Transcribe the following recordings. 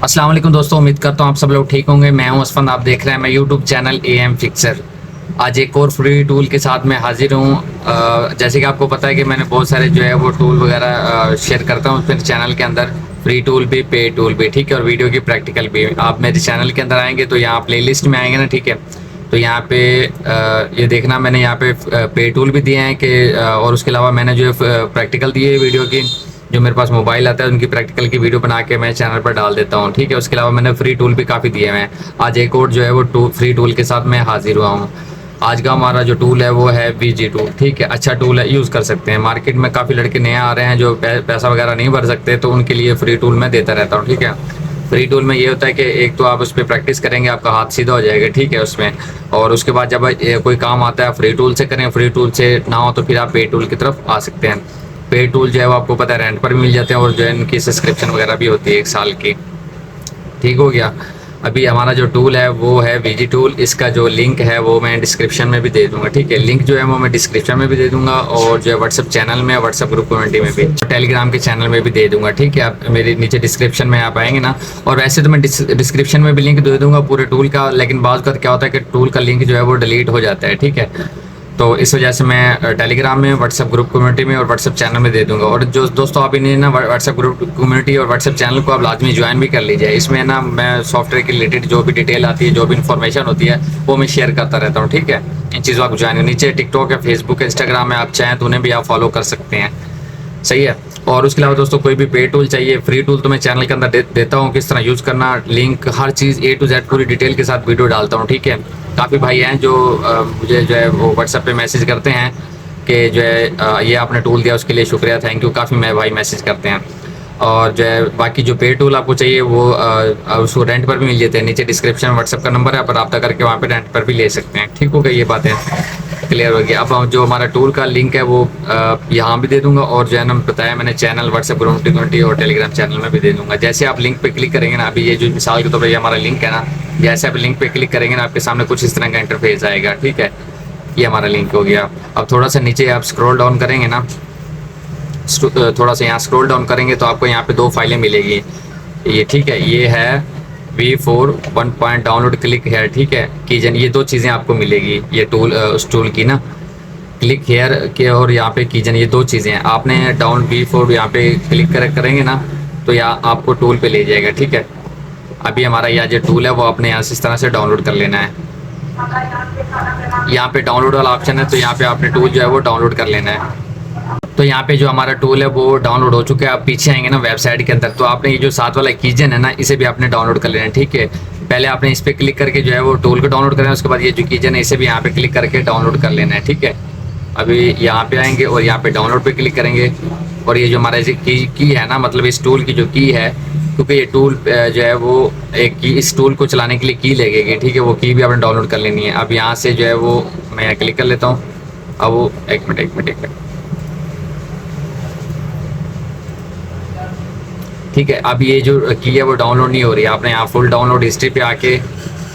अस्सलाम वालेकुम दोस्तों, उम्मीद करता हूँ आप सब लोग ठीक होंगे। मैं हूं असफंद, आप देख रहे हैं मेरा यूट्यूब चैनल एएम फिक्सर। आज एक और फ्री टूल के साथ मैं हाजिर हूँ। जैसे कि आपको पता है कि मैंने बहुत सारे जो है वो टूल वगैरह शेयर करता हूँ अपने चैनल के अंदर, फ्री टूल भी, पे टूल भी, ठीक है, और वीडियो की प्रैक्टिकल भी। आप मेरे चैनल के अंदर आएंगे तो यहाँ प्लेलिस्ट में आएंगे ना, ठीक है, तो यहाँ पे ये देखना, मैंने यहाँ पे टूल भी दिए हैं कि और उसके अलावा मैंने जो है प्रैक्टिकल दिए है वीडियो की, जो मेरे पास मोबाइल आता है उनकी प्रैक्टिकल की वीडियो बना के मैं चैनल पर डाल देता हूँ, ठीक है। उसके अलावा मैंने फ्री टूल भी काफ़ी दिए हैं। आज एक और जो है वो फ्री टूल के साथ मैं हाजिर हुआ हूँ। आज का हमारा जो टूल है वो है वीजी टूल, ठीक है, अच्छा टूल है, यूज़ कर सकते हैं। मार्केट में काफ़ी लड़के नए आ रहे हैं जो पैसा वगैरह नहीं भर सकते, तो उनके लिए फ्री टूल मैं देता रहता हूँ, ठीक है। फ्री टूल में ये होता है कि एक तो आप उस पर प्रैक्टिस करेंगे, आपका हाथ सीधा हो जाएगा, ठीक है, उसमें। और उसके बाद जब कोई काम आता है फ्री टूल से करें, फ्री टूल से ना हो तो फिर आप पे टूल की तरफ आ सकते हैं। पे टूल जो है वो आपको पता है रेंट पर भी मिल जाते हैं, और जो है इनकी सब्सक्रिप्शन वगैरह भी होती है 1 साल की, ठीक हो गया। अभी हमारा जो टूल है वो है वीजी टूल। इसका जो लिंक है वो मैं डिस्क्रिप्शन में भी दे दूंगा, ठीक है। लिंक जो है वो मैं डिस्क्रिप्शन में भी दे दूंगा, और जो है व्हाट्सअप चैनल में, व्हाट्सअप ग्रुप कम्युनिटी में भी, टेलीग्राम के चैनल में भी दे दूंगा, ठीक है। आप मेरे नीचे डिस्क्रिप्शन में आप आएंगे ना, और वैसे तो मैं डिस्क्रिप्शन में भी लिंक दे दूंगा पूरे टूल का, लेकिन बाद क्या होता है कि टूल का लिंक जो है वो डिलीट हो जाता है, ठीक है। तो इस वजह से मैं टेलीग्राम में, व्हाट्सएप ग्रुप कम्युनिटी में और व्हाट्सएप चैनल में दे दूंगा। और जो दोस्तों आप इन्हें ना व्हाट्सएप ग्रुप कम्युनिटी और व्हाट्सएप चैनल को आप लाजमी ज्वाइन भी कर लीजिए। इसमें ना मैं सॉफ्टवेयर के रिलेटेड जो भी डिटेल आती है, जो भी इन्फॉर्मेशन होती है, वो मैं शेयर करता रहता हूँ, ठीक है। इन चीज़ों को ज्वाइन, नीचे टिकटॉक है, फेसबुक है, इंस्टाग्राम है, आप चाहें तो उन्हें भी आप फॉलो कर सकते हैं, सही है। और उसके अलावा दोस्तों कोई भी पे टूल चाहिए, फ्री टूल तो मैं चैनल के अंदर देता हूँ, किस तरह यूज़ करना, link, her cheese A to Z पूरी डिटेल के साथ वीडियो डालता हूँ, ठीक है। काफ़ी भाई हैं जो मुझे जो है वो व्हाट्सएप पे मैसेज करते हैं कि जो है ये आपने टूल दिया उसके लिए शुक्रिया, थैंक यू, काफ़ी मेरे भाई मैसेज करते हैं। और जो है बाकी जो पे टूल आपको चाहिए वो उसको रेंट पर भी मिल जाते हैं। नीचे डिस्क्रिप्शन में व्हाट्सएप का नंबर है, आप रब्ता करके वहाँ पे रेंट पर भी ले सकते हैं, ठीक हो गई, ये बातें क्लियर हो गई। अब जो हमारा टूल का लिंक है वो यहाँ भी दे दूंगा, और जो है ना बताया मैंने चैनल, व्हाट्सएप ग्रुप कम्युनिटी और टेलीग्राम चैनल में भी दे दूंगा। जैसे आप लिंक पे क्लिक करेंगे ना, अभी ये जो मिसाल के तौर पर ये हमारा लिंक है ना, जैसे आप लिंक पे क्लिक करेंगे ना आपके सामने कुछ इस तरह का इंटरफेस आएगा, ठीक है। ये हमारा लिंक हो गया। अब थोड़ा सा नीचे आप स्क्रॉल डाउन करेंगे ना, थोड़ा सा यहाँ स्क्रॉल डाउन करेंगे तो आपको यहाँ पे 2 फाइलें मिलेगी, ये, ठीक है। ये है V4 1 point download, click here, ठीक है, कीजन, ये 2 चीज़ें आपको मिलेगी, ये टूल उस टूल की ना, क्लिक हेयर के और यहाँ पे कीजन, ये 2 चीज़ें हैं। आपने डाउन V4 यहाँ पे क्लिक करेंगे ना तो यहाँ आपको टूल पे ले जाएगा, ठीक है। अभी हमारा यह जो टूल है वो आपने यहाँ से इस तरह से डाउनलोड कर लेना है। यहाँ पे डाउनलोड वाला ऑप्शन है, तो यहाँ पे आपने टूल जो है वो डाउनलोड कर लेना है। तो यहाँ पे जो हमारा टूल है वो डाउनलोड हो चुका है। आप पीछे आएंगे ना वेबसाइट के अंदर, तो आपने ये जो साथ वाला कीजन है ना, इसे भी आपने डाउनलोड कर लेना है, ठीक है। पहले आपने इस पर क्लिक करके जो है वो टूल को डाउनलोड करना है, उसके बाद ये जो कीजन है इसे भी यहाँ पे क्लिक करके डाउनलोड कर लेना है, ठीक है। अभी यहाँ पे आएंगे और यहाँ पे डाउनलोड पे क्लिक करेंगे, और ये जो हमारा की है ना, मतलब इस टूल की जो की है, क्योंकि ये टूल जो है वो एक की, इस टूल को चलाने के लिए की लगेगी, ठीक है, वो की भी आपने डाउनलोड कर लेनी है। अब यहाँ से जो है वो मैं यहाँ क्लिक कर लेता हूँ। अब वो एक मिनट, ठीक है। अब ये जो की है वो डाउनलोड नहीं हो रही है, आपने यहाँ फुल डाउनलोड हिस्ट्री पे आके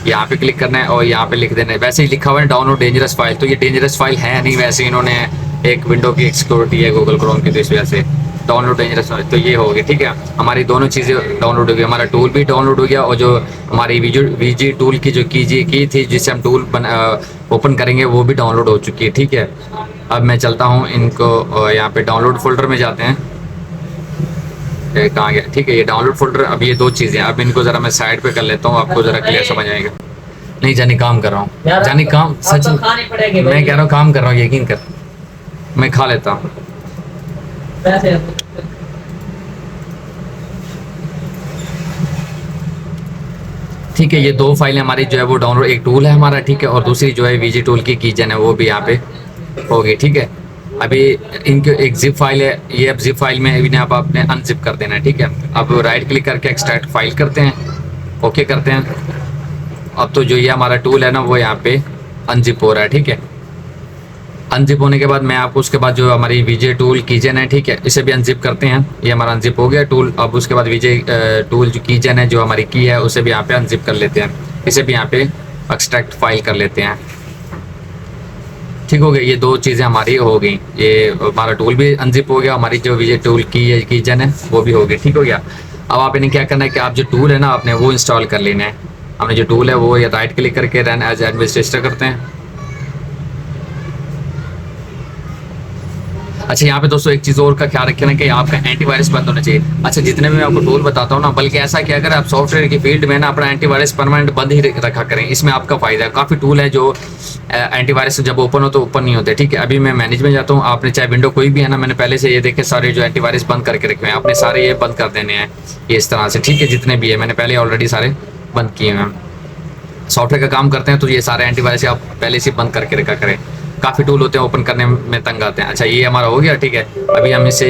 यहाँ पे क्लिक करना है और यहाँ पे लिख देना है। वैसे ही लिखा हुआ है डाउनलोड डेंजरस फाइल, तो ये डेंजरस फाइल है नहीं, वैसे इन्होंने एक विंडो की सिक्योरिटी है गूगल क्रोम की, तो इस वजह से डाउनलोड डेंजरस फाइल, तो ये हो गया, ठीक है। हमारी दोनों चीज़ें डाउनलोड हो गई, हमारा टूल भी डाउनलोड हो गया, और जो हमारी वीजी टूल की जो की थी जिससे हम टूल ओपन करेंगे वो भी डाउनलोड हो चुकी है, ठीक है। अब मैं चलता हूँ, इनको यहाँ पे डाउनलोड फोल्डर में जाते हैं, कहाँ गया, ठीक है, ये डाउनलोड फोल्डर। अब ये 2 चीज़ें, अब इनको ज़रा मैं साइड पे कर लेता हूँ, आपको ज़रा क्लियर समझ आएगा। नहीं जानी, काम कर रहा हूँ, जानी काम सच, मैं कह रहा हूँ काम कर रहा हूँ, यकीन कर, मैं खा लेता हूँ। ठीक है, ये 2 फाइलें हमारी जो है वो डाउनलोड, एक टूल है हमारा, ठीक है, और दूसरी जो है वीजी टूल की कीजन है वो भी यहाँ पे होगी, ठीक है। अभी इनके एक जिप फाइल है, ये अब जिप फाइल में इन्हें आप अपने अनजिप कर देना है, ठीक है। अब राइट क्लिक करके एक्सट्रैक्ट फाइल करते हैं, ओके करते हैं। अब तो जो ये हमारा टूल है ना वो यहाँ पे अनजिप हो रहा है, ठीक है। अनजिप होने के बाद मैं आपको उसके बाद जो हमारी वीजे टूल कीजन है, ठीक है, इसे भी अनजिप करते हैं। ये हमारा अनजिप हो गया टूल। अब उसके बाद वीजे टूल जो कीजन है, जो हमारी की है, उसे भी यहाँ पे अनजिप कर लेते हैं, इसे भी यहाँ पे एक्सट्रैक्ट फाइल कर लेते हैं, ठीक हो गया। ये 2 चीज़ें हमारी हो गई, ये हमारा टूल भी अनजिप हो गया, हमारी जो वीजे टूल की कीजन है वो भी हो गई, ठीक हो गया। अब आप इन्हें क्या करना है कि आप जो टूल है ना आपने वो इंस्टॉल कर लेना है। हमने जो टूल है वो या राइट क्लिक करके रन एज एडमिनिस्ट्रेटर करते हैं। अच्छा यहाँ पे दोस्तों एक चीज़ और का ख्याल रखें ना कि आपका एंटीवायरस बंद होना चाहिए। अच्छा जितने भी मैं आपको टूल बताता हूँ ना, बल्कि ऐसा क्या अगर आप सॉफ्टवेयर की फील्ड में ना अपना एंटीवायरस परमानेंट बंद ही रखा करें, इसमें आपका फायदा है। काफ़ी टूल है जो एंटीवायरस जब ओपन हो तो ओपन नहीं होते, ठीक है। अभी मैं मैनेज में जाता हूँ, आपने चाहे विंडो कोई भी है ना, मैंने पहले से ये देखे सारे जो एंटीवायरस बंद करके रखे हैं, आपने सारे ये बंद कर देने हैं ये इस तरह से, ठीक है। जितने भी है मैंने पहले ऑलरेडी सारे बंद किए हैं। सॉफ्टवेयर का काम करते हैं तो ये सारे एंटीवायरस आप पहले से बंद करके रखा करें। काफ़ी टूल होते हैं ओपन करने में तंग आते हैं। अच्छा ये हमारा हो गया, ठीक है। अभी हम इसे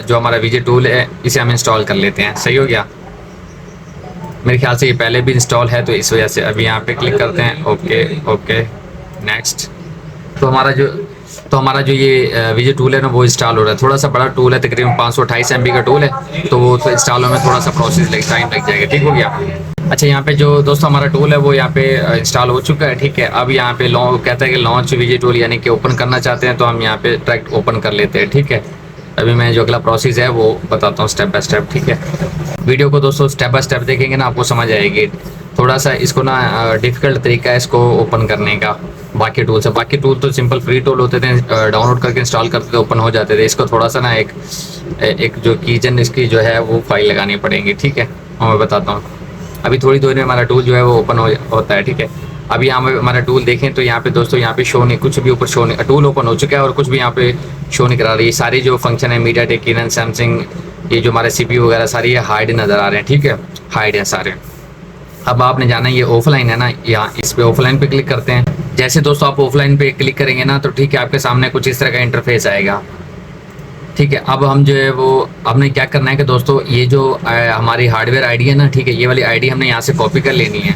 जो हमारा वीजे टूल है इसे हम इंस्टॉल कर लेते हैं। सही हो गया, मेरे ख्याल से ये पहले भी इंस्टॉल है तो इस वजह से। अभी यहाँ पे क्लिक करते हैं, ओके ओके नेक्स्ट। तो हमारा जो ये वीजे टूल है ना वो इंस्टॉल हो रहा है। थोड़ा सा बड़ा टूल है, तकरीबन 528 MB का टूल है, तो वो इंस्टॉल होने में थोड़ा सा टाइम लग जाएगा, ठीक हो गया। अच्छा यहाँ पे जो दोस्तों हमारा टूल है वो यहाँ पे इंस्टॉल हो चुका है, ठीक है। अब यहाँ पे कहता है कि लॉन्च वीजे टूल, यानी कि ओपन करना चाहते हैं तो हम यहाँ पे डायरेक्ट ओपन कर लेते हैं, ठीक है। अभी मैं जो अगला प्रोसेस है वो बताता हूँ स्टेप बाय स्टेप, ठीक है। वीडियो को दोस्तों स्टेप बाय स्टेप देखेंगे ना आपको समझ आएगी। थोड़ा सा इसको ना डिफ़िकल्ट तरीका है इसको ओपन करने का बाकी टूल से। बाकी टूल तो सिंपल फ्री टूल होते थे, डाउनलोड करके इंस्टॉल करते थे ओपन हो जाते थे। इसको थोड़ा सा ना एक जो कीजन इसकी जो है वो फाइल लगानी पड़ेगी, ठीक है। और मैं बताता हूँ अभी थोड़ी देर में हमारा टूल जो है वो ओपन होता है, ठीक है। अभी यहाँ पे हमारा टूल देखें तो यहाँ पे दोस्तों यहाँ पे शो नहीं, कुछ भी ऊपर शो नहीं, टूल ओपन हो चुका है और कुछ भी यहाँ पे शो नहीं करा रही। ये सारे जो फंक्शन है मीडियाटेक, किरण, सैमसंग, ये जो हमारे CPU वगैरह सारी ये हाइड नज़र आ रहे हैं, ठीक है, हाइड है सारे। अब आपने जाना ये ऑफलाइन है ना, यहाँ इस पे ऑफलाइन पे क्लिक करते हैं। जैसे दोस्तों आप ऑफलाइन पे क्लिक करेंगे ना तो ठीक है आपके सामने कुछ इस तरह का इंटरफेस आएगा, ठीक है। अब हम जो है वो हमने क्या करना है कि दोस्तों ये जो हमारी हार्डवेयर आईडी है ना, ठीक है, ये वाली आईडी हमने यहाँ से कॉपी कर लेनी है,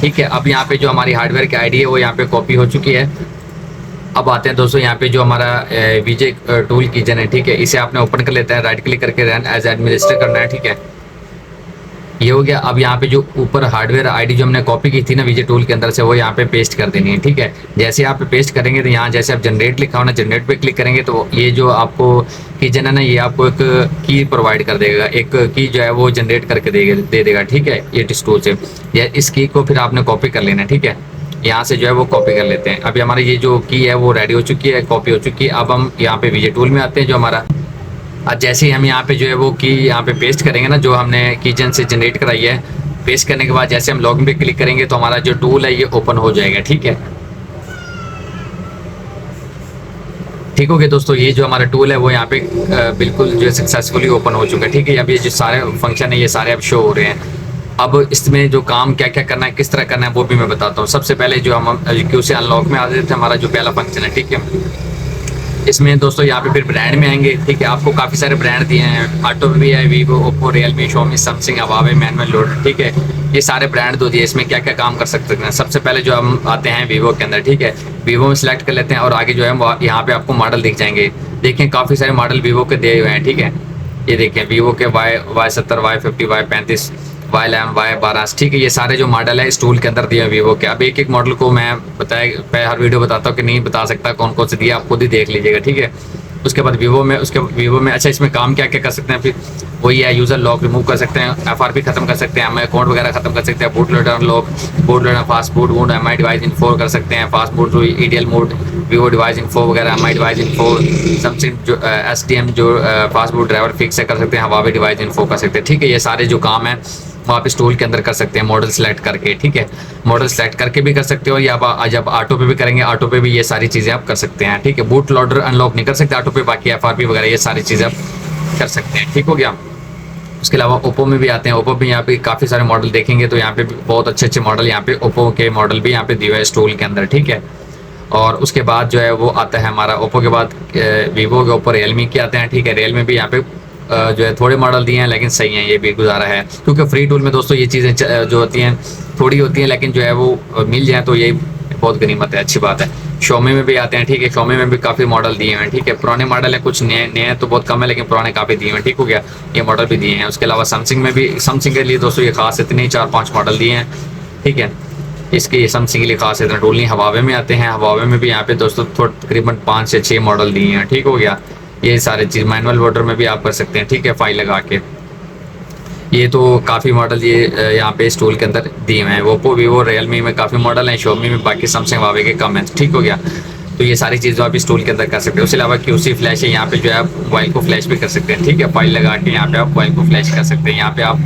ठीक है। अब यहाँ पे जो हमारी हार्डवेयर की आईडी है वो यहाँ पे कॉपी हो चुकी है। अब आते हैं दोस्तों यहाँ पे जो हमारा वीजे टूल कीजन है, ठीक है, इसे आपने ओपन कर लेता है, राइट क्लिक करके रन एज एडमिनिस्ट्रेटर करना है, ठीक है, ये हो गया। अब यहाँ पे जो ऊपर हार्डवेयर आईडी जो हमने कॉपी की थी ना वीजे टूल के अंदर से, वो यहाँ पे पेस्ट कर देनी है, ठीक है। जैसे आप पे पेस्ट करेंगे तो यहाँ जैसे आप जनरेट लिखा हो ना, जनरेट पे क्लिक करेंगे तो ये जो आपको कीजन है ना ये आपको एक की प्रोवाइड कर देगा, एक की जो है वो जनरेट करके दे देगा, ठीक है, ये टूल से। इस की को फिर आपने कॉपी कर लेना है, ठीक है, यहाँ से जो है वो कॉपी कर लेते हैं। अभी हमारी ये जो की है वो रेडी हो चुकी है, कॉपी हो चुकी है। अब हम यहाँ पे वीजे टूल में आते हैं जो हमारा। अब जैसे ही हम यहाँ पे जो है वो की यहाँ पे पेस्ट करेंगे ना, जो हमने कीजन से जनरेट कराई है, पेस्ट करने के बाद जैसे हम लॉगिन पे क्लिक करेंगे तो हमारा जो टूल है ये ओपन हो जाएगा, ठीक है, ठीक हो गया दोस्तों। ये जो हमारा टूल है वो यहाँ पे बिल्कुल जो है सक्सेसफुली ओपन हो चुका है, ठीक है। अब ये जो सारे फंक्शन है ये सारे अब शो हो रहे हैं। अब इसमें जो काम क्या क्या करना है, किस तरह करना है वो भी मैं बताता हूँ। सबसे पहले जो हम क्यू से अनलॉक में आते थे, हमारा जो पहला फंक्शन है, ठीक है, इसमें दोस्तों यहाँ पे फिर ब्रांड में आएंगे, ठीक है। आपको काफ़ी सारे ब्रांड दिए हैं, ऑटो भी है, Vivo, Oppo, Realme, Xiaomi, Samsung, Huawei, manual loader, ठीक है, ये सारे ब्रांड दो दिए। इसमें क्या क्या काम कर सकते हैं, सबसे पहले जो हम आते हैं वीवो के अंदर, ठीक है, वीवो में सिलेक्ट कर लेते हैं और आगे जो है यहाँ पे आपको मॉडल दिख जाएंगे। देखें काफ़ी सारे मॉडल वीवो के दिए हुए हैं, ठीक है, ये देखें वीवो के Y70, Y50, Y35, Y11, Y12, ठीक है, ये सारे जो मॉडल है इस टूल के अंदर दिए वीवो के। अब एक एक मॉडल को मैं हर वीडियो बताता हूँ कि नहीं बता सकता कौन कौन से दिया, आप खुद ही देख लीजिएगा, ठीक है। उसके बाद वीवो में अच्छा इसमें काम क्या क्या कर सकते हैं, फिर वही है, यूज़र लॉक रिमूव कर सकते हैं, FRP खत्म कर सकते हैं, हम अकाउंट वगैरह खत्म कर सकते हैं, boot loader unlock, boot loader fast boot mode, MI device info कर सकते हैं, fast boot EDL mode, Vivo device info वगैरह, MI डिवाइस इन्फो, सैमसंग जो STM जो फास्ट बूट ड्राइवर फिक्स कर सकते हैं, हवावे डिवाइस इन्फो कर सकते हैं, ठीक है। ये सारे जो काम है वो आप इस टूल के अंदर कर सकते हैं, मॉडल सेलेक्ट करके, ठीक है, मॉडल सेलेक्ट करके भी कर सकते हो, या जब ऑटो पे भी करेंगे ऑटो पे भी ये सारी चीज़ें आप कर सकते हैं, ठीक है। बूट लोडर अनलॉक नहीं कर सकते ऑटो पे, बाकी FRP वगैरह ये सारी चीज़ें आप कर सकते हैं, ठीक हो गया। उसके अलावा ओप्पो में भी आते हैं, ओप्पो भी यहाँ पे काफ़ी सारे मॉडल देखेंगे तो यहाँ पे बहुत अच्छे अच्छे मॉडल, यहाँ पे ओप्पो के मॉडल भी यहाँ पे दिए हुए हैं इस टूल के अंदर, ठीक है। और उसके बाद जो है वो आता है हमारा ओप्पो के बाद वीवो के ऊपर रियलमी के आते हैं, ठीक है। रियलमी भी यहाँ पे जो है थोड़े मॉडल दिए हैं लेकिन सही हैं, ये भी गुजारा है, क्योंकि फ्री टूल में दोस्तों ये चीज़ें जो होती हैं थोड़ी होती हैं, लेकिन जो है वो मिल जाए तो ये बहुत गनीमत है, अच्छी बात है। शॉमी में भी आते हैं, ठीक है, शॉमी में भी काफ़ी मॉडल दिए हैं, ठीक है। पुराने मॉडल है, कुछ नए तो बहुत कम है, लेकिन पुराने काफ़ी दिए हैं, ठीक हो गया, ये मॉडल भी दिए हैं। उसके अलावा सैमसंग में भी, सैमसंग के लिए दोस्तों ये खास इतने 4-5 मॉडल दिए हैं, ठीक है, इसके ये सैमसंग के लिए खास इतना टूल नहीं। हवावे में आते हैं, हवावे में भी यहाँ पे दोस्तों तकरीबन 5 से 6 मॉडल दिए हैं, ठीक हो गया। ये सारे चीज़ मैनुअल लोडर में भी आप कर सकते हैं, ठीक है, फाइल लगा के। ये तो काफ़ी मॉडल ये यहाँ पे इस टूल के अंदर दिए हुए हैं। ओप्पो, वीवो, रियलमी में काफ़ी मॉडल हैं, शोमी में, बाकी सैमसंग, हुआवे के कम हैं। ठीक हो गया। तो ये सारी चीज़ें आप इस टूल के अंदर कर सकते हो। उसके अलावा QC फ्लैश है, यहाँ पे जो है आप मोबाइल को फ्लैश भी कर सकते हैं। ठीक है, फाइल लगा के यहाँ पे आप मोबाइल को फ्लैश कर सकते हैं, यहाँ पे आप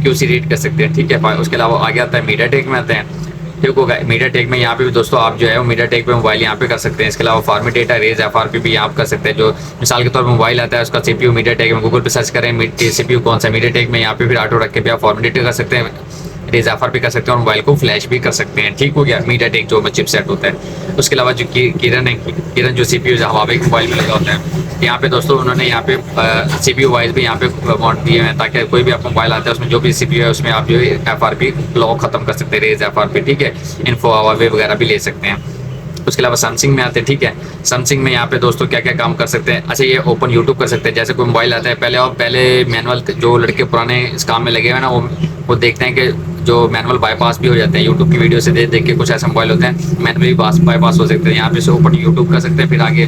QC रीड कर सकते हैं। ठीक है, उसके अलावा आगे आता है मीडियाटेक में आते हैं। ठीक होगा, मीडियाटेक में यहाँ पे भी दोस्तों आप जो है वो मीडियाटेक पे मोबाइल यहाँ पे कर सकते हैं। इसके अलावा फार्मी डेटा रेज FRP भी आप कर सकते हैं। जो मिसाल के तौर पर मोबाइल आता है उसका CPU मीडियाटेक में, गूगल पे सर्च करें CPU कौन सा मीडियाटेक में, यहाँ पे फिर ऑटो रख के भी आप फार्मी डेटा कर सकते हैं, रेज FRP कर सकते हैं और मोबाइल को फ्लैश भी कर सकते हैं। ठीक हो गया, मीडियाटेक जो चिपसेट होता है। उसके अलावा जो किरण है, किरण जो CPU जो हुआवे के मोबाइल में लगा होता है, यहाँ पे दोस्तों उन्होंने यहाँ पे CPU वाइज भी यहाँ पे अमाउंट दिए हैं, ताकि कोई भी आपका मोबाइल आता है उसमें जो भी CPU है उसमें आप जो है FRP लॉक खत्म कर सकते हैं, रेज FRP। ठीक है, इन्फो हुआवे वगैरह भी ले सकते हैं। उसके अलावा सैमसंग में आते हैं। ठीक है, सैमसंग में यहाँ पे दोस्तों क्या क्या काम कर सकते हैं। अच्छा, ये ओपन यूट्यूब कर सकते हैं। जैसे कोई मोबाइल आता है, पहले मैनुअल, जो लड़के पुराने इस काम में लगे हुए हैं ना, वो देखते हैं कि जो मैनुअल बाईपास भी हो जाते हैं। यूट्यूब की वीडियो से देख के कुछ ऐसे मोबाइल होते हैं मैनुअली बाईपास हो सकते हैं। यहाँ पे से ओपन यूट्यूब कर सकते हैं, फिर आगे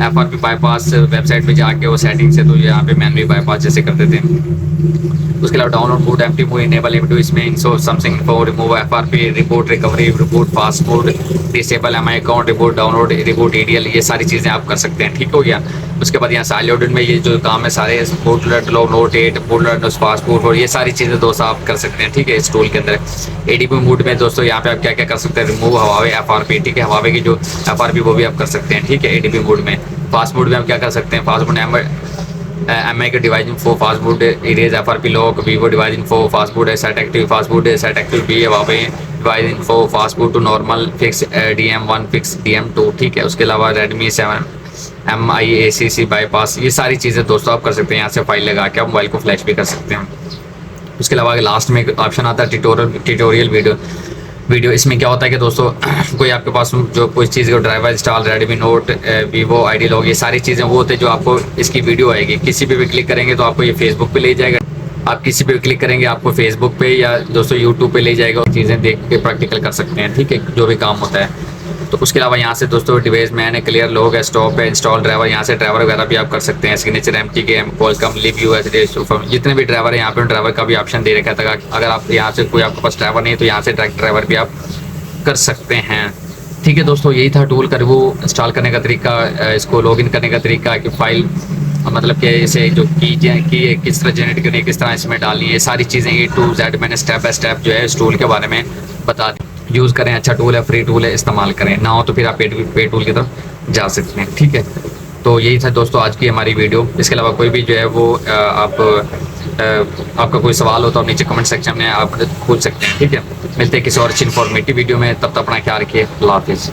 FRP बाईपास वेबसाइट पे जाके वो सेटिंग से तो यहाँ पे मैनुअली बाईपास जैसे कर देते हैं। उसके अलावा download mode, empty mode, enable into, इसमें इंसो something info, remove FRP, report recovery, report passport, disable MI account, report download, report EDL, ये सारी चीज़ें आप कर सकते हैं। ठीक हो गया। उसके बाद यहाँ साइल ऑडिट में ये जो काम है सारे बोर्ड नोट 8 बोर्ड पासपोर्ट और ये सारी चीज़ें दोस्तों आप कर सकते हैं। ठीक है, इस टूल के अंदर ADB मोड में दोस्तों यहाँ पे आप क्या क्या कर सकते हैं, रिमूव हुआवे FRP। ठीक है, हुआवे की जो FRP वो भी आप कर सकते हैं। ठीक है, ADB मोड में। फास्ट मोड में आप क्या कर सकते हैं, फास्ट मोड MI के device info, fast mode erase FRP lock, Vivo device info, fast mode set active, fast mode set active भी है, Huawei device info, fast mode to normal, fix DM1, fix DM2। ठीक है, उसके अलावा Redmi 7 MIACC bypass, ये सारी चीज़ें दोस्तों आप कर सकते हैं। यहाँ से फाइल लगा के आप मोबाइल को फ्लैश भी कर सकते हैं। उसके अलावा लास्ट में एक ऑप्शन आता है ट्यूटोरियल वीडियो। इसमें क्या होता है कि दोस्तों कोई आपके पास जो कोई चीज़ का driver install, Redmi note, Vivo ID log, ये सारी चीज़ें वो होते हैं जो आपको इसकी वीडियो आएगी। किसी पे भी क्लिक करेंगे तो आपको ये फेसबुक पे ले जाएगा। आप किसी पे भी क्लिक करेंगे आपको फेसबुक पे या दोस्तों यूट्यूब पे ले जाएगा और चीज़ें देख के प्रैक्टिकल कर सकते हैं। ठीक है, जो भी काम होता है। तो उसके अलावा यहाँ से दोस्तों डिवाइस मैंने क्लियर लॉग है, स्टॉप है, इंस्टॉल ड्राइवर, यहाँ से ड्राइवर वगैरह भी आप कर सकते हैं। Signature MTK Qualcomm live US जितने भी ड्राइवर है यहाँ पे ड्राइवर का भी ऑप्शन दे रखा था। अगर आप यहाँ से कोई आपके पास ड्राइवर नहीं है तो यहाँ से डायरेक्ट ड्राइवर भी आप कर सकते हैं। ठीक है दोस्तों, यही था टूल का रिव्यू, इंस्टॉल करने का तरीका, इसको लॉगिन करने का तरीका, कि फाइल मतलब कि इसे जो की किस तरह जनरेट करनी है, किस तरह इसमें डालनी है, सारी चीज़ें A to Z मैंने स्टेप बाय स्टेप जो है इस टूल के बारे में बता दी। यूज़ करें, अच्छा टूल है, फ्री टूल है, इस्तेमाल करें। ना हो तो फिर आप पे टूल की तरफ जा सकते हैं। ठीक है, तो यही था दोस्तों आज की हमारी वीडियो। इसके अलावा कोई भी जो है वो आपका कोई सवाल हो तो आप नीचे कमेंट सेक्शन में आप पूछ सकते हैं। ठीक है, मिलते हैं किसी और अच्छी इन्फॉर्मेटिव वीडियो में, तब तक अपना ख्याल रखिए। अल्लाह हाफिज़।